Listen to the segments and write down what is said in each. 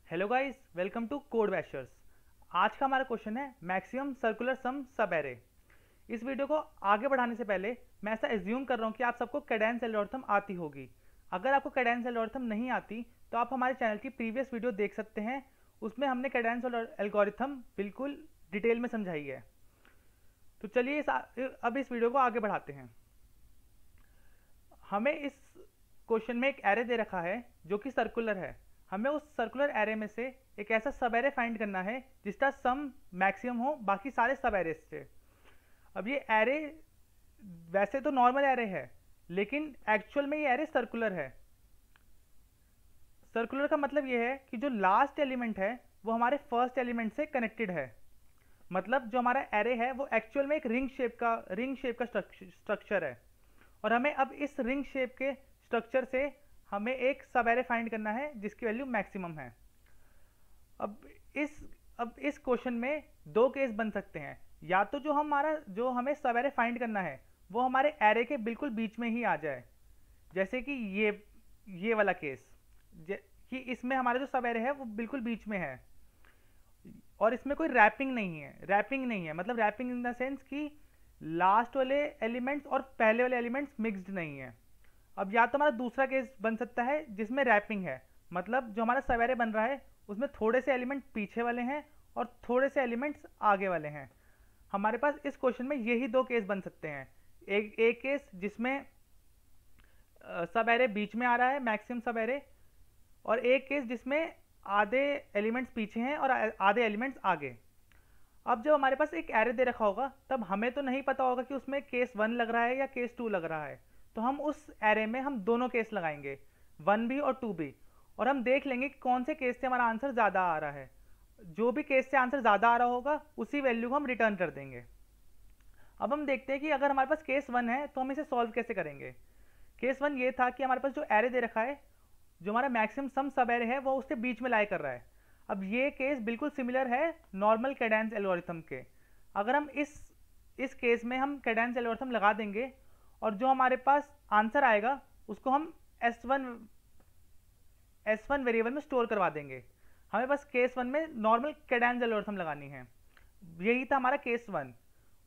Hello guys, welcome to Code Bashers. आज का हमारा क्वेश्चन है मैक्सिमम सर्कुलर सम सब एरे। इस वीडियो को आगे बढ़ाने से पहले मैं ऐसा एज्यूम कर रहा हूँ कि आप सबको कैडेंस एल्गोरिथम आती होगी। अगर आपको कैडेंस एल्गोरिथम नहीं आती तो आप हमारे चैनल की प्रीवियस वीडियो देख सकते हैं। उसमें हमने कैडेंस एल्गोरिथम बिल्कुल डिटेल में समझाई है। तो चलिए अब इस वीडियो को आगे बढ़ाते हैं। हमें इस क्वेश्चन में एक एरे दे रखा है जो कि सर्कुलर है। हमें उस सर्कुलर एरे में से एक ऐसा सब एरे फाइंड करना है जिसका सम मैक्सिमम हो बाकी सारे सब एरे से। अब ये एरे वैसे तो नॉर्मल एरे है, लेकिन एक्चुअल में ये एरे सर्कुलर है। सर्कुलर का मतलब ये है कि जो लास्ट एलिमेंट है वो हमारे फर्स्ट एलिमेंट से कनेक्टेड है। मतलब जो हमारा एरे है वो एक्चुअल में एक रिंग शेप का स्ट्रक्चर है। और हमें अब इस रिंग शेप के स्ट्रक्चर से हमें एक सब एरे फाइंड करना है जिसकी वैल्यू मैक्सिमम है। अब इस अब इस क्वेश्चन में दो केस बन सकते हैं। या तो जो हमें सब एरे फाइंड करना है वो हमारे एरे के बिल्कुल बीच में ही आ जाए, जैसे कि ये वाला केस, कि इसमें हमारा जो सब एरे है वो बिल्कुल बीच में है और इसमें कोई रैपिंग नहीं है मतलब रैपिंग इन द सेंस कि लास्ट वाले एलिमेंट्स और पहले वाले एलिमेंट्स मिक्स्ड नहीं है। अब या तो हमारा दूसरा केस बन सकता है जिसमें रैपिंग है, मतलब जो हमारा सब एरे बन रहा है उसमें थोड़े से एलिमेंट पीछे वाले हैं और थोड़े से एलिमेंट्स आगे वाले हैं। हमारे पास इस क्वेश्चन में यही दो केस बन सकते हैं। एक केस जिसमें सब एरे बीच में आ रहा है, मैक्सिमम सब एरे, और एक केस जिसमें आधे एलिमेंट्स पीछे हैं और आधे एलिमेंट्स आगे। अब जब हमारे पास एक एरे दे रखा होगा तब हमें तो नहीं पता होगा कि उसमें केस 1 लग रहा है या केस 2 लग रहा है। तो हम उस एरे में हम दोनों केस लगाएंगे, 1 भी और 2 भी, और हम देख लेंगे कि कौन से केस से हमारा आंसर ज़्यादा आ रहा है। जो भी केस से आंसर ज़्यादा आ रहा होगा उसी वैल्यू को हम रिटर्न कर देंगे। अब हम देखते हैं कि अगर हमारे पास केस 1 है तो हम इसे सॉल्व कैसे करेंगे। केस 1 ये था कि हमारे पास जो एरे दे रखा है, जो हमारा मैक्सिमम सम सब एरे है, वो उसके बीच में लाई कर रहा है। अब ये केस बिल्कुल सिमिलर है नॉर्मल कैडेंस एल्गोरिथम के। अगर हम इस केस में हम कैडेंस एल्गोरिथम लगा देंगे और जो हमारे पास आंसर आएगा उसको हम S1 वेरिएबल में स्टोर करवा देंगे। हमें बस केस 1 में नॉर्मल कैडेंस एल्गोरिथम लगानी है। यही था हमारा केस 1।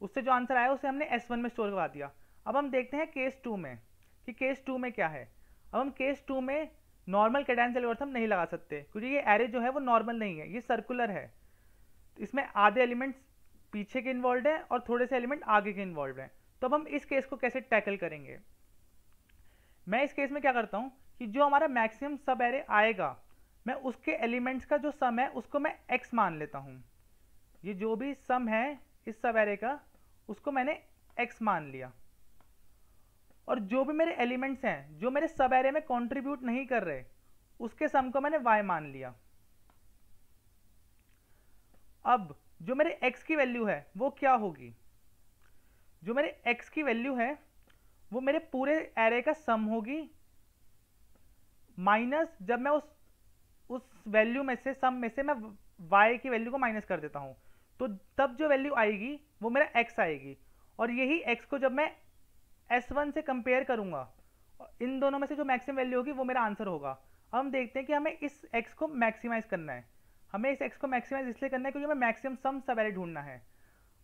उससे जो आंसर आया उसे हमने S1 में स्टोर करवा दिया। अब हम देखते हैं केस 2 में कि केस 2 में क्या है। अब हम केस 2 में नॉर्मल कैडेंस एल्गोरिथम नहीं लगा सकते क्योंकि ये एरे जो है वो नॉर्मल नहीं है, ये सर्कुलर है। तो इसमें आधे एलिमेंट्स पीछे के इन्वॉल्व हैं और थोड़े से एलिमेंट आगे के इन्वॉल्व हैं। तो अब हम इस केस को कैसे टैकल करेंगे। मैं इस केस में क्या करता हूँ कि जो हमारा मैक्सिमम सब एरे आएगा, मैं उसके एलिमेंट्स का जो सम है उसको मैं x मान लेता हूँ। ये जो भी सम है इस सब एरे का उसको मैंने x मान लिया। और जो भी मेरे एलिमेंट्स हैं जो मेरे सब एरे में कंट्रीब्यूट नहीं कर रहे, उसके सम को मैंने y मान लिया। अब जो मेरे x की वैल्यू है वो क्या होगी। जो मेरे x की वैल्यू है वो मेरे पूरे एरे का सम होगी, माइनस जब मैं उस वैल्यू में से सम में से मैं y की वैल्यू को माइनस कर देता हूं, तो तब जो वैल्यू आएगी वो मेरा x आएगी। और यही x को जब मैं S1 से कंपेयर करूंगा, इन दोनों में से जो मैक्सिमम वैल्यू होगी वो मेरा आंसर होगा। अब हम देखते हैं कि हमें इस x को मैक्सिमाइज करना है। हमें इस x को मैक्सिमाइज इसलिए करना है क्योंकि हमें मैक्सिमम सम सब एरे ढूंढना है।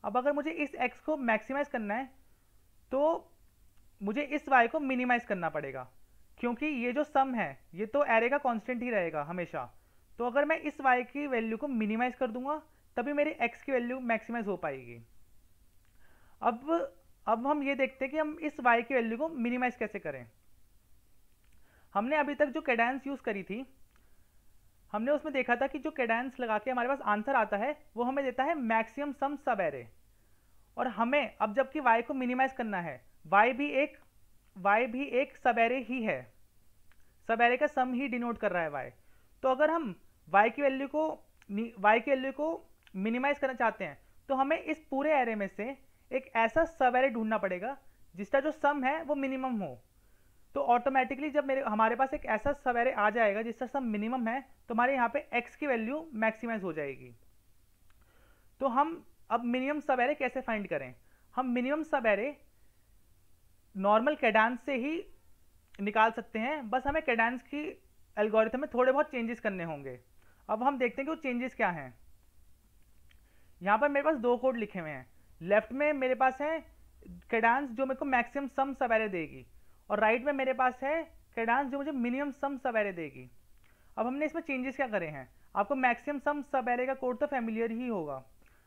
अब अगर मुझे इस x को मैक्सिमाइज करना है तो मुझे इस y को मिनिमाइज करना पड़ेगा, क्योंकि ये जो सम है ये तो एरे का कांस्टेंट ही रहेगा हमेशा। तो अगर मैं इस y की वैल्यू को मिनिमाइज कर दूंगा तभी मेरी x की वैल्यू मैक्सिमाइज हो पाएगी। अब हम ये देखते हैं कि हम इस y की वैल्यू को मिनिमाइज कैसे करें। हमने अभी तक जो कैडेंस यूज करी थी, हमने उसमें देखा था कि जो कैडेंस लगा के हमारे पास आंसर आता है वो हमें देता है मैक्सिमम सम सब एरे। और हमें अब जबकि y को मिनिमाइज करना है, y भी एक सब एरे ही है, सब एरे का सम ही डिनोट कर रहा है y। तो अगर हम y की वैल्यू को मिनिमाइज करना चाहते हैं तो हमें इस पूरे एरे में से एक ऐसा सब एरे ढूंढना पड़ेगा जिसका जो सम है वो मिनिमम हो। तो ऑटोमेटिकली जब हमारे पास एक ऐसा सब एरे आ जाएगा जिसका सम मिनिमम है तो हमारे यहाँ पे x की वैल्यू मैक्सिमाइज हो जाएगी। तो हम अब मिनिमम सब एरे कैसे फाइंड करें। हम मिनिमम सब एरे नॉर्मल कैडेंस से ही निकाल सकते हैं, बस हमें कैडेंस की एल्गोरिथम में थोड़े बहुत चेंजेस करने होंगे। अब हम देखते हैं कि वो चेंजेस क्या हैं। यहाँ पर मेरे पास दो कोड लिखे हुए हैं। लेफ्ट में मेरे पास है कैडेंस जो मेरे को मैक्सिमम सम सब एरे देगी, और राइट में मेरे पास है कैडेंस जो मुझे मिनिमम सम सब एरे देगी। अब हमने इसमें चेंजेस क्या करे हैं, आपको मैक्सिमम सम सब एरे का कोड तो फैमिलियर ही होगा।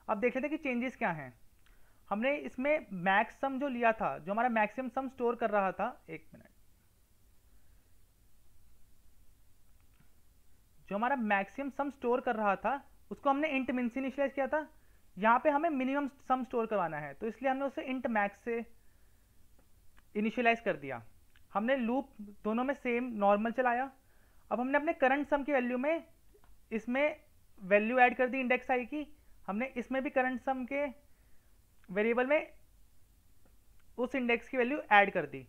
अब देख लेते हैं कि चेंजेस क्या हैं। हमने इसमें मैक्स सम जो लिया था, जो हमारा मैक्सिमम सम स्टोर कर रहा था, एक मिनट, जो हमारा मैक्सिमम सम स्टोर कर रहा था उसको हमने इंट मिन से इनिशियलाइज किया था। यहाँ पे हमें मिनिमम सम स्टोर करवाना है, तो इसलिए हमने उसे इंट मैक्स से इनिशियलाइज कर दिया। हमने लूप दोनों में सेम नॉर्मल चलाया। अब हमने अपने करंट सम की वैल्यू में इसमें वैल्यू ऐड कर दी इंडेक्स आई की। हमने इसमें भी करंट सम के वेरिएबल में उस इंडेक्स की वैल्यू ऐड कर दी।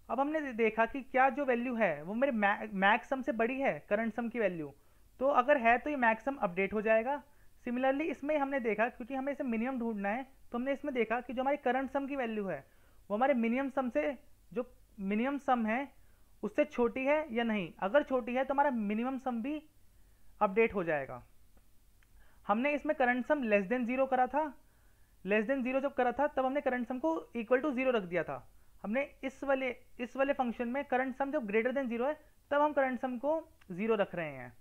अब हमने देखा कि क्या जो वैल्यू है वो मेरे मैक्स सम से बड़ी है करंट सम की वैल्यू, तो अगर है तो ये मैक्स सम अपडेट हो जाएगा। सिमिलरली इसमें हमने देखा, क्योंकि हमें इसे मिनिमम ढूंढना है, तो हमने इसमें देखा कि जो हमारी करंट सम की वैल्यू है वो हमारे मिनिमम सम से, जो मिनिमम सम है उससे छोटी है या नहीं। अगर छोटी है तो हमारा मिनिमम सम भी अपडेट हो जाएगा। हमने इसमें current sum less than zero करा था। लेस देन जीरो जब करा था तब हमने करंट सम को इक्वल टू जीरो रख दिया था। हमने इस वाले फंक्शन में करंट सम जब ग्रेटर देन जीरो है तब हम करंट सम को जीरो रख रहे हैं।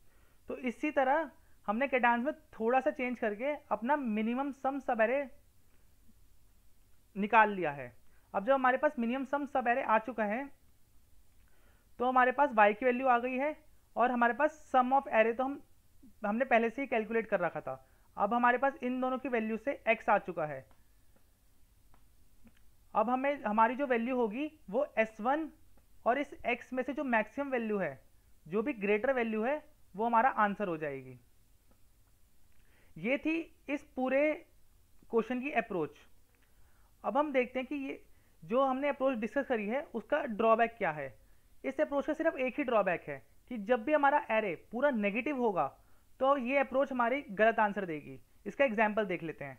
तो इसी तरह हमने कैडेंस में थोड़ा सा चेंज करके अपना मिनिमम सम सब एरे निकाल लिया है। अब जब हमारे पास मिनिमम सम सब एरे आ चुका है तो हमारे पास y की वैल्यू आ गई है, और हमारे पास सम ऑफ एरे तो हमने पहले से ही कैलकुलेट कर रखा था। अब हमारे पास इन दोनों की वैल्यू से x आ चुका है। अब हमें हमारी जो वैल्यू होगी वो s1, और इस x में से जो मैक्सिमम वैल्यू है, जो भी ग्रेटर वैल्यू है, वो हमारा आंसर हो जाएगी। ये थी इस पूरे क्वेश्चन की अप्रोच। अब हम देखते हैं कि ये जो हमने अप्रोच डिस्कस करी है उसका ड्रॉबैक क्या है। इस अप्रोच का सिर्फ एक ही ड्रॉबैक है कि जब भी हमारा एरे पूरा नेगेटिव होगा तो ये अप्रोच हमारी गलत आंसर देगी। इसका एग्जाम्पल देख लेते हैं।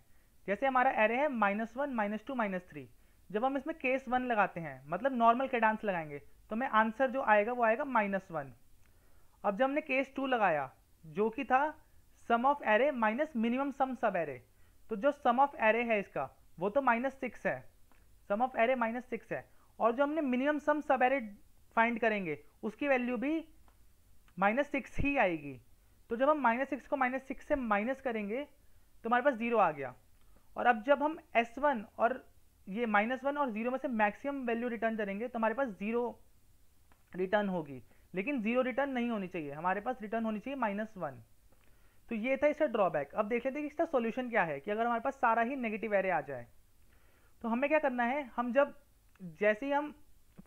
जैसे हमारा एरे है -1, -2, -3। जब हम इसमें केस 1 लगाते हैं, मतलब नॉर्मल कैडेंस लगाएंगे, तो हमें आंसर जो आएगा वो आएगा -1। अब जब हमने केस 2 लगाया जो कि था sum of array minus minimum sum subarray, तो जो सम ऑफ एरे है इसका वो तो -6 है, सम ऑफ एरे -6 है, और जो हमने मिनिमम सम सब एरे फाइंड करेंगे उसकी वैल्यू भी -6 ही आएगी। तो जब हम -6 को -6 से माइनस करेंगे तो हमारे पास 0 आ गया। और अब जब हम S1 और ये -1 और 0 में से मैक्सिमम वैल्यू रिटर्न करेंगे तो हमारे पास 0 रिटर्न होगी, लेकिन 0 रिटर्न नहीं होनी चाहिए, हमारे पास रिटर्न होनी चाहिए -1। तो ये था इसका ड्रॉबैक। अब देख लेते हैं कि इसका सॉल्यूशन क्या है, कि अगर हमारे पास सारा ही नेगेटिव एरे आ जाए तो हमें क्या करना है। हम जब जैसे ही हम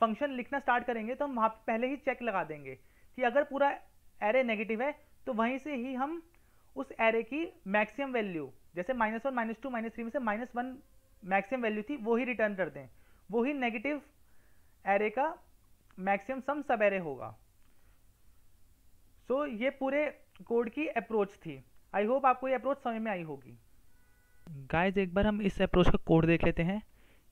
फंक्शन लिखना स्टार्ट करेंगे तो हम वहाँ पहले ही चेक लगा देंगे कि अगर पूरा एरे नेगेटिव है तो वहीं से ही हम उस एरे की मैक्सिमम वैल्यू, जैसे -1, -2, -3 में से -1 मैक्सिमम वैल्यू थी, वो ही रिटर्न कर दें। वो ही नेगेटिव एरे का मैक्सिमम सम सब एरे होगा। सो ये पूरे कोड की अप्रोच थी। आई होप आपको ये अप्रोच समझ में आई होगी। गाइस एक बार हम इस अप्रोच का कोड देख लेते हैं।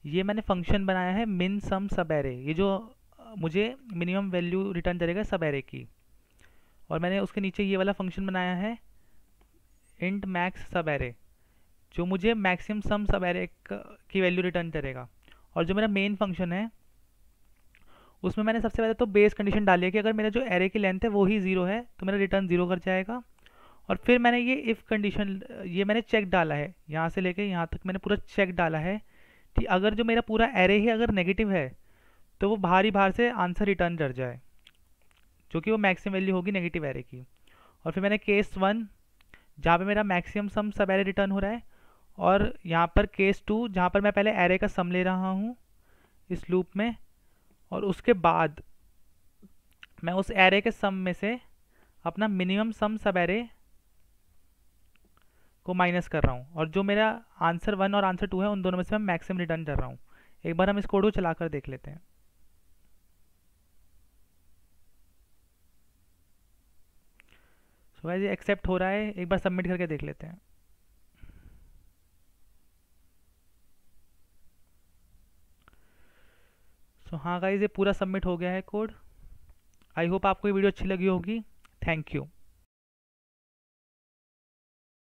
ये मैंने फंक्शन बनाया है मिन सम सब एरे, ये जो मुझे मिनिमम वैल्यू रिटर्न करेगा सब एरे की, और मैंने उसके नीचे ये वाला फंक्शन बनाया है इंट मैक्स सब एरे, जो मुझे मैक्सिमम सम सब एरे की वैल्यू रिटर्न करेगा। और जो मेरा मेन फंक्शन है उसमें मैंने सबसे पहले तो बेस कंडीशन डाली है कि अगर मेरा जो एरे की लेंथ है वो ही 0 है तो मेरा रिटर्न 0 कर जाएगा। और फिर मैंने ये इफ़ कंडीशन, ये मैंने चेक डाला है, यहाँ से लेके यहाँ तक मैंने पूरा चेक डाला है कि अगर जो मेरा पूरा एरे ही अगर नेगेटिव है तो वो बाहर से आंसर रिटर्न कर जाए, जो कि वो मैक्सिमम वैल्यू होगी नेगेटिव एरे की। और फिर मैंने केस 1 जहाँ पे मेरा मैक्सिमम सम सब एरे रिटर्न हो रहा है, और यहाँ पर केस 2 जहाँ पर मैं पहले एरे का सम ले रहा हूँ इस लूप में, और उसके बाद मैं उस एरे के सम में से अपना मिनिमम सम सब एरे को माइनस कर रहा हूँ, और जो मेरा आंसर 1 और आंसर 2 है उन दोनों में से मैं मैक्सिमम रिटर्न कर रहा हूँ। एक बार हम इस कोड को चलाकर देख लेते हैं। सो गाइस ये एक्सेप्ट हो रहा है, एक बार सबमिट करके देख लेते हैं। सो हाँ गाइस ये पूरा सबमिट हो गया है कोड। आई होप आपको ये वीडियो अच्छी लगी होगी। Thank you.